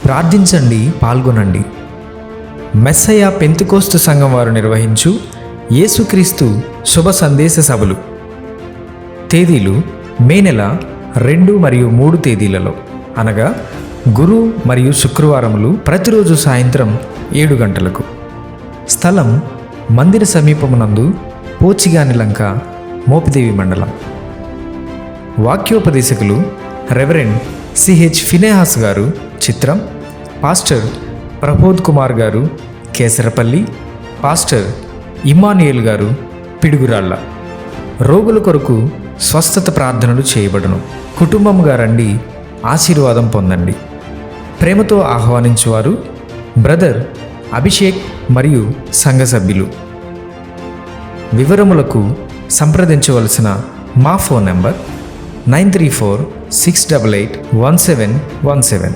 ప్రార్థించండి, పాల్గొనండి. మెస్సయ పెంతెకోస్తు సంఘం వారు నిర్వహించు యేసుక్రీస్తు శుభ సందేశ సభలు. తేదీలు మే నెల 2 మరియు 3 తేదీలలో, అనగా గురు మరియు శుక్రవారములు ప్రతిరోజు సాయంత్రం 7 గంటలకు. స్థలం మందిర సమీపమునందు పోచిగానిలంక, మోపిదేవి మండలం. వాక్యోపదేశకులు రెవరెండ్ సిహెచ్ ఫినేహాస్ గారు చిత్రం, పాస్టర్ ప్రబోధ్ కుమార్ గారు కేసరపల్లి, పాస్టర్ ఇమ్మానుయేల్ గారు పిడుగురాళ్ళ. రోగుల కొరకు స్వస్థత ప్రార్థనలు చేయబడును. కుటుంబముగా రండి, ఆశీర్వాదం పొందండి. ప్రేమతో ఆహ్వానించువారు బ్రదర్ అభిషేక్ మరియు సంఘ సభ్యులు. వివరములకు సంప్రదించవలసిన మా ఫోన్ నంబర్ 9346881717.